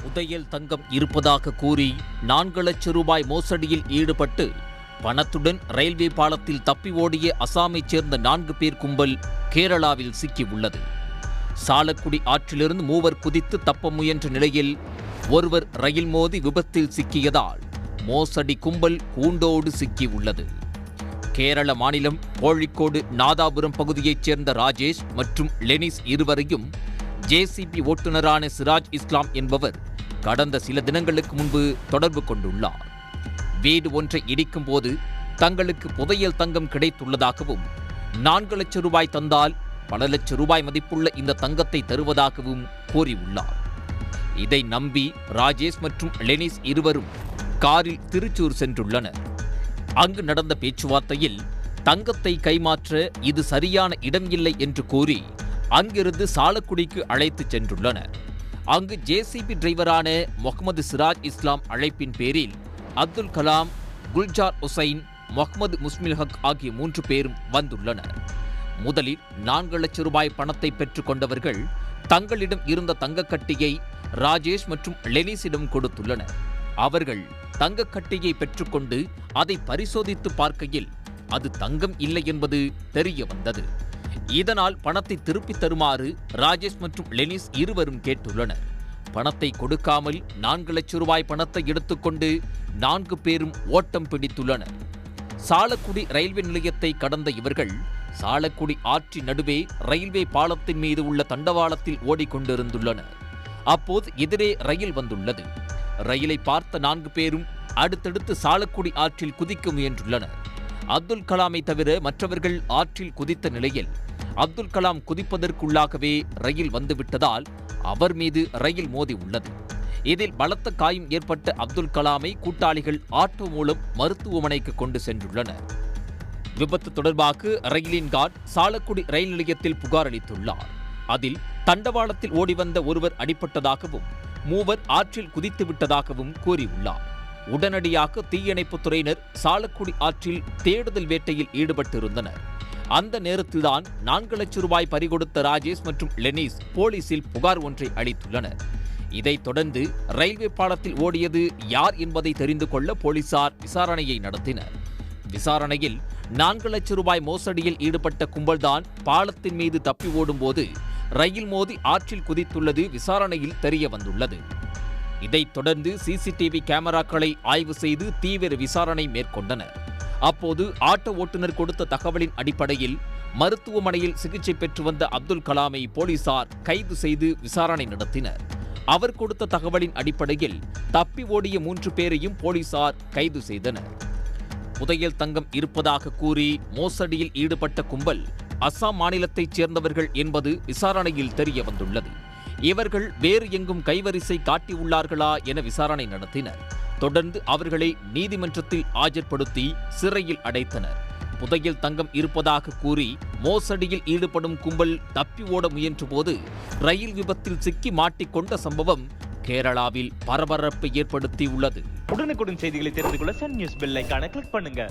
புதையல் தங்கம் இருப்பதாக கூறி 4 லட்சம் ரூபாய் மோசடியில் ஈடுபட்டு பணத்துடன் ரயில்வே பாலத்தில் தப்பி ஓடிய அசாமைச் சேர்ந்த 4 பேர் கும்பல் கேரளாவில் சிக்கியுள்ளது. சாலக்குடி ஆற்றிலிருந்து மூவர் குதித்து தப்ப முயன்ற நிலையில் ஒருவர் ரயில் மோதி விபத்தில் சிக்கியதால் மோசடி கும்பல் கூண்டோடு சிக்கியுள்ளது. கேரள மாநிலம் கோழிக்கோடு நாதாபுரம் பகுதியைச் சேர்ந்த ராஜேஷ் மற்றும் லெனிஸ் இருவரையும் ஜேசிபி ஓட்டுநரான சிராஜ் இஸ்லாம் என்பவர் கடந்த சில தினங்களுக்கு முன்பு தொடர்பு கொண்டுள்ளார். வீடு ஒன்றை இடிக்கும் போது தங்களுக்கு புதையல் தங்கம் கிடைத்துள்ளதாகவும் 4 லட்சம் ரூபாய் தந்தால் பல லட்சம் ரூபாய் மதிப்புள்ள இந்த தங்கத்தை தருவதாகவும் கூறியுள்ளார். இதை நம்பி ராஜேஷ் மற்றும் லெனிஸ் இருவரும் காரில் திருச்சூர் சென்றுள்ளனர். அங்கு நடந்த பேச்சுவார்த்தையில் தங்கத்தை கைமாற்ற இது சரியான இடம் இல்லை என்று கூறி அங்கிருந்து சாலக்குடிக்கு அழைத்துச் சென்றுள்ளனர். அங்கு ஜேசிபி டிரைவரான முகமது சிராஜ் இஸ்லாம் அழைப்பின் பேரில் அப்துல் கலாம், குல்ஜார் ஹுசைன், முகமது முஸ்மில் ஹக் ஆகிய 3 பேரும் வந்துள்ளனர். முதலில் 4 லட்சம் ரூபாய் பணத்தை பெற்றுக் கொண்டவர்கள் தங்களிடம் இருந்த தங்கக்கட்டியை ராஜேஷ் மற்றும் லெனிஸிடம் கொடுத்துள்ளனர். அவர்கள் தங்கக்கட்டியை பெற்றுக்கொண்டு அதை பரிசோதித்து பார்க்கையில் அது தங்கம் இல்லை என்பது தெரிய வந்தது. இதனால் பணத்தை திருப்பித் தருமாறு ராஜேஷ் மற்றும் லெனிஸ் இருவரும் கேட்டுள்ளனர். பணத்தை கொடுக்காமல் 4 லட்சம் ரூபாய் பணத்தை எடுத்துக்கொண்டு 4 பேரும் ஓட்டம் பிடித்துள்ளனர். சாலக்குடி ரயில்வே நிலையத்தை கடந்த இவர்கள் சாலக்குடி ஆற்றின் நடுவே ரயில்வே பாலத்தின் மீது உள்ள தண்டவாளத்தில் ஓடிக்கொண்டிருந்துள்ளனர். அப்போது எதிரே ரயில் வந்துள்ளது. ரயிலை பார்த்த 4 பேரும் அடுத்தடுத்து சாலக்குடி ஆற்றில் குதிக்க முயன்றுள்ளனர். அப்துல் கலாமை தவிர மற்றவர்கள் ஆற்றில் குதித்த நிலையில் அப்துல் கலாம் குதிப்பதற்குள்ளாகவே ரயில் வந்துவிட்டதால் அவர் மீது ரயில் மோதி உள்ளது. இதில் பலத்த காயம் ஏற்பட்ட அப்துல் கலாமை கூட்டாளிகள் ஆட்டோ மூலம் மருத்துவமனைக்கு கொண்டு சென்றுள்ளனர். விபத்து தொடர்பாக ரயிலின் கார்டு சாலக்குடி ரயில் நிலையத்தில் புகார் அளித்துள்ளார். அதில் தண்டவாளத்தில் ஓடிவந்த ஒருவர் அடிபட்டதாகவும் 3 ஆற்றில் குதித்து விட்டதாகவும் கூறியுள்ளார். உடனடியாக தீயணைப்புத் துறையினர் சாலக்குடி ஆற்றில் தேடுதல் வேட்டையில் ஈடுபட்டிருந்தனர். அந்த நேரத்தில்தான் 4 லட்சம் ரூபாய் பறிகொடுத்த ராஜேஷ் மற்றும் லெனிஸ் போலீசில் புகார் ஒன்றை அளித்துள்ளனர். இதைத் தொடர்ந்து ரயில்வே பாலத்தில் ஓடியது யார் என்பதை தெரிந்து கொள்ள போலீசார் விசாரணையை நடத்தினர். விசாரணையில் 4 லட்சம் ரூபாய் மோசடியில் ஈடுபட்ட கும்பல்தான் பாலத்தின் மீது தப்பி ஓடும்போது ரயில் மோதி ஆற்றில் குதித்துள்ளது விசாரணையில் தெரிய வந்துள்ளது. இதைத் தொடர்ந்து சிசிடிவி கேமராக்களை ஆய்வு செய்து தீவிர விசாரணை மேற்கொண்டனர். அப்போது ஆட்டோ ஓட்டுநர் கொடுத்த தகவலின் அடிப்படையில் மருத்துவமனையில் சிகிச்சை பெற்று வந்த அப்துல் கலாமை போலீசார் கைது செய்து விசாரணை நடத்தினர். அவர் கொடுத்த தகவலின் அடிப்படையில் தப்பி ஓடிய 3 பேரையும் போலீசார் கைது செய்தனர். புதையல் தங்கம் இருப்பதாக கூறி மோசடியில் ஈடுபட்ட கும்பல் அசாம் மாநிலத்தைச் சேர்ந்தவர்கள் என்பது விசாரணையில் தெரிய வந்துள்ளது. இவர்கள் வேறு எங்கும் கைவரிசை காட்டியுள்ளார்களா என விசாரணை நடத்தினர். தொடர்ந்து அவர்களை நீதிமன்றத்தில் ஆஜர்படுத்தி சிறையில் அடைத்தனர். புதையல் தங்கம் இருப்பதாக கூறி மோசடியில் ஈடுபடும் கும்பல் தப்பி ஓட முயன்றபோது ரயில் விபத்தில் சிக்கி மாட்டிக்கொண்ட சம்பவம் கேரளாவில் பரபரப்பை ஏற்படுத்தியுள்ளது. உடனுக்குடன் செய்திகளை தெரிந்து கொள்ள சன் நியூஸ் பெல் ஐகானை கிளிக் பண்ணுங்க.